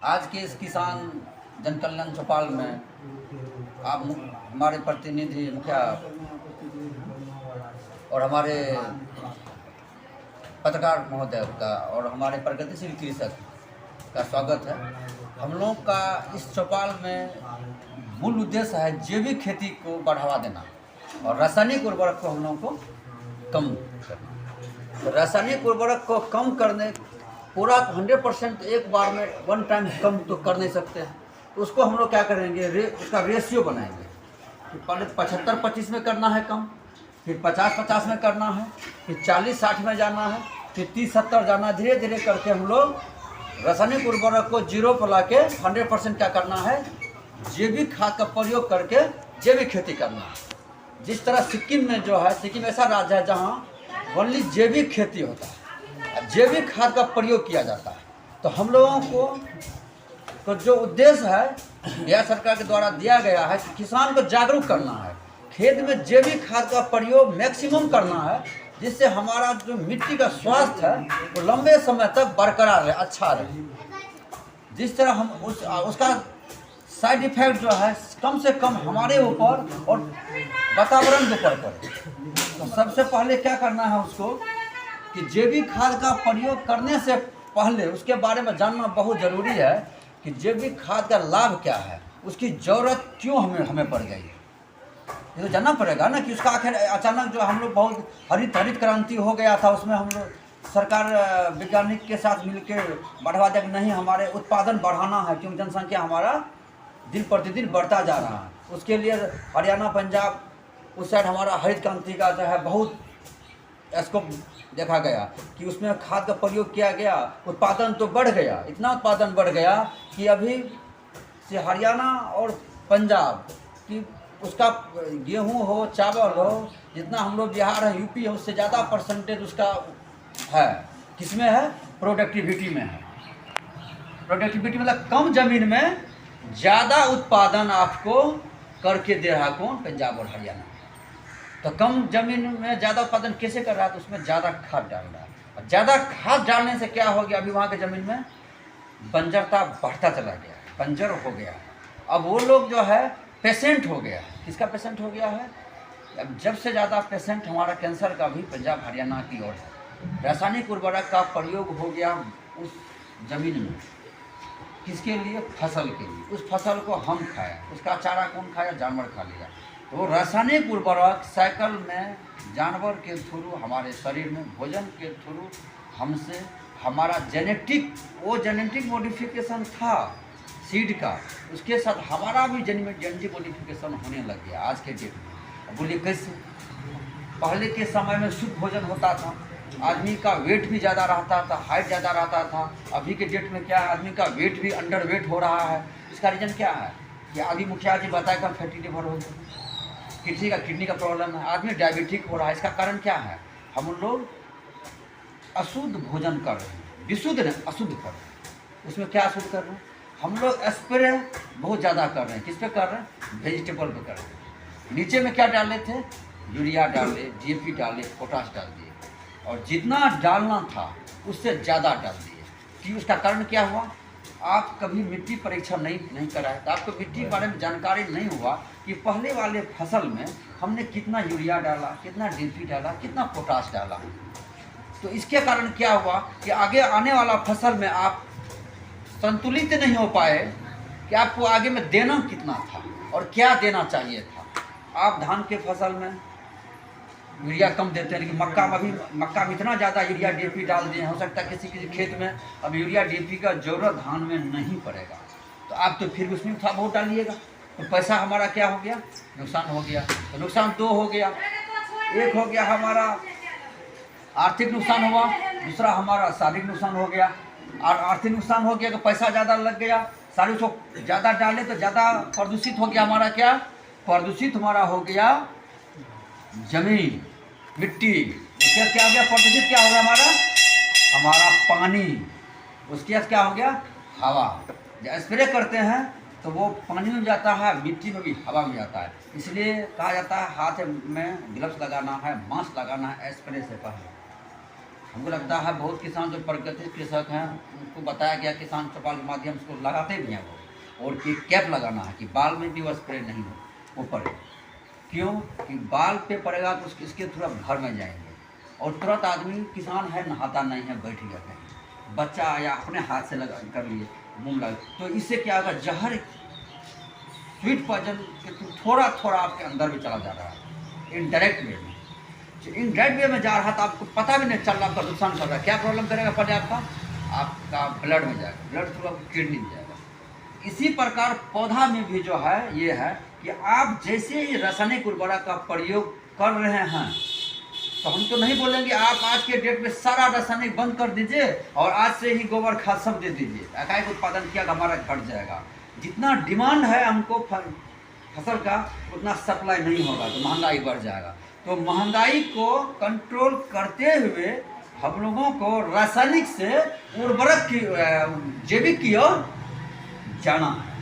आज के इस किसान जन कल्याण चौपाल में आप हमारे प्रतिनिधि मुखिया और हमारे पत्रकार महोदय का और हमारे प्रगतिशील कृषक का स्वागत है। हम लोग का इस चौपाल में मूल उद्देश्य है जैविक खेती को बढ़ावा देना और रासायनिक उर्वरक को हम लोगों को कम करना। तो रासायनिक उर्वरक को कम करने पूरा 100% एक बार में वन टाइम कम तो कर नहीं सकते हैं, तो उसको हम लोग क्या करेंगे, उसका रेशियो बनाएंगे कि पहले 75-25 में करना है कम, फिर 50-50 में करना है, फिर 40-60 में जाना है, फिर 30-70 जाना है। धीरे धीरे करके हम लोग रासायनिक उर्वरक को जीरो पर ला के 100% क्या करना है, जैविक खाद का प्रयोग करके जैविक खेती करना है। जिस तरह सिक्किम में जो है, सिक्किम ऐसा राज्य है जहाँ ओनली जैविक खेती होता है, जैविक खाद का प्रयोग किया जाता है। तो हम लोगों को जो उद्देश्य है बिहार सरकार के द्वारा दिया गया है कि किसान को जागरूक करना है, खेत में जैविक खाद का प्रयोग मैक्सिमम करना है, जिससे हमारा जो मिट्टी का स्वास्थ्य है वो लंबे समय तक बरकरार रहे, अच्छा रहे। जिस तरह हम उसका साइड इफेक्ट जो है कम से कम हमारे ऊपर और वातावरण के ऊपर पड़े। तो सबसे पहले क्या करना है उसको कि जैविक खाद का प्रयोग करने से पहले उसके बारे में जानना बहुत ज़रूरी है कि जैविक खाद का लाभ क्या है, उसकी ज़रूरत क्यों हमें पड़ गई। ये तो जानना पड़ेगा ना कि उसका आखिर अचानक जो हम लोग बहुत हरित क्रांति हो गया था, उसमें हम लोग सरकार वैज्ञानिक के साथ मिलकर बढ़ावा दे नहीं, हमारे उत्पादन बढ़ाना है क्योंकि जनसंख्या हमारा दिन प्रतिदिन बढ़ता जा रहा है। उसके लिए हरियाणा पंजाब उस साइड हमारा हरित क्रांति का जो है बहुत इसको देखा गया कि उसमें खाद का प्रयोग किया गया, उत्पादन तो बढ़ गया, इतना उत्पादन बढ़ गया कि अभी से हरियाणा और पंजाब की उसका गेहूं हो चावल हो, जितना हम लोग बिहार है यूपी है उससे ज़्यादा परसेंटेज उसका है, किसमें है, प्रोडक्टिविटी में है। प्रोडक्टिविटी मतलब कम ज़मीन में ज़्यादा उत्पादन आपको करके दे रहा कौन, पंजाब और हरियाणा। तो कम ज़मीन में ज़्यादा उत्पादन कैसे कर रहा है, तो उसमें ज़्यादा खाद डाल रहा है। और ज़्यादा खाद डालने से क्या हो गया, अभी वहाँ के ज़मीन में बंजरता बढ़ता चला गया, बंजर हो गया। अब वो लोग जो है पेशेंट हो गया। किसका पेशेंट हो गया है, अब जब से ज़्यादा पेशेंट हमारा कैंसर का भी पंजाब हरियाणा की ओर है। रासायनिक उर्वरक का प्रयोग हो गया उस ज़मीन में, किसके लिए, फसल के लिए। उस फसल को हम खाया, उसका चारा कौन खाया, जानवर खा लिया। तो रासायनिक उर्वरक साइकिल में जानवर के थ्रू हमारे शरीर में, भोजन के थ्रू हमसे हमारा जेनेटिक मॉडिफिकेशन था सीड का, उसके साथ हमारा भी जेनेटिक मॉडिफिकेशन होने लग गया आज के डेट में। बोलिए कैसे, पहले के समय में शुद्ध भोजन होता था, आदमी का वेट भी ज़्यादा रहता था, हाइट ज़्यादा रहता था। अभी के डेट में क्या है, आदमी का वेट भी अंडर वेट हो रहा है। इसका रीज़न क्या है कि अभी मुखिया जी बताए का फैटी लिवर हो गया, किडनी का प्रॉब्लम है, आदमी डायबिटिक हो रहा है। इसका कारण क्या है, हम लोग अशुद्ध भोजन कर रहे हैं, विशुद्ध नहीं अशुद्ध कर रहे हैं। उसमें क्या अशुद्ध कर रहे हैं, हम लोग स्प्रे बहुत ज़्यादा कर रहे हैं। किस पे कर रहे हैं, वेजिटेबल पे कर रहे हैं। नीचे में क्या डाले थे, यूरिया डाले, DAP डाले, पोटाश डाल दिए, और जितना डालना था उससे ज़्यादा डाल दिए। कि उसका कारण क्या हुआ, आप कभी मिट्टी परीक्षण नहीं कराए, तो आपको मिट्टी के बारे में जानकारी नहीं हुआ कि पहले वाले फसल में हमने कितना यूरिया डाला, कितना DAP डाला, कितना पोटाश डाला। तो इसके कारण क्या हुआ कि आगे आने वाला फसल में आप संतुलित नहीं हो पाए कि आपको आगे में देना कितना था और क्या देना चाहिए था। आप धान के फसल में यूरिया कम देते हैं, लेकिन मक्का में इतना ज़्यादा यूरिया DAP डाल दिए, हो सकता है किसी खेत में अब यूरिया DAP का ज़रूरत धान में नहीं पड़ेगा, तो आप तो फिर उसमें थोड़ा बहुत डालिएगा, तो पैसा हमारा क्या हो गया, नुकसान हो गया। तो नुकसान दो हो गया, एक हो गया हमारा आर्थिक नुकसान हुआ, दूसरा हमारा शारीरिक नुकसान हो गया। और आर्थिक नुकसान हो गया तो पैसा ज़्यादा लग गया, सारी उसको ज़्यादा डाले तो ज़्यादा प्रदूषित हो गया। हमारा क्या प्रदूषित हमारा हो गया, जमीन, मिट्टी। उसके क्या हो गया, प्रदूषित क्या हो गया हमारा पानी। उसके बाद क्या हो गया, हवा। जब स्प्रे करते हैं तो वो पानी में जाता है, मिट्टी में भी, हवा में जाता है। इसलिए कहा जाता है हाथ में ग्लव्स लगाना है, मास्क लगाना है स्प्रे से पहले। हमको लगता है बहुत किसान जो प्राकृतिक कृषक हैं उनको बताया गया किसान चौपाल के माध्यम से उसको लगाते भी हैं वो, और कि कैप लगाना है कि बाल में भी वो स्प्रे नहीं हो वो पड़े। क्यों कि बाल पे पड़ेगा तो इसके थोड़ा घर में जाएंगे, और तुरंत आदमी किसान है नहाता नहीं है, बैठ गया कहीं, बच्चा या अपने हाथ से लगा कर लिए मुँह लगा, तो इससे क्या होगा, जहर स्वीट पॉइजन के थ्रू थोड़ा थोड़ा आपके अंदर भी चला जा रहा है इनडायरेक्ट वे में। इनडायरेक्ट वे में जा रहा था, आपको पता भी नहीं चल रहा, आपका नुकसान कर रहा है। क्या प्रॉब्लम करेगा पहले आपका ब्लड में जाएगा, ब्लड थ्रू आपकी किडनी में जाएगा। इसी प्रकार पौधा में भी जो है ये है कि आप जैसे ही रासायनिक उर्वरक का प्रयोग कर रहे हैं, तो हम तो नहीं बोलेंगे आप आज के डेट में सारा रासायनिक बंद कर दीजिए और आज से ही गोबर खाद सब दे दीजिए, एकाएक उत्पादन किया हमारा घट जाएगा। जितना डिमांड है हमको फसल का उतना सप्लाई नहीं होगा तो महंगाई बढ़ जाएगा। तो महंगाई को कंट्रोल करते हुए हम लोगों को रासायनिक से उर्वरक की जैविक की ओर जाना है।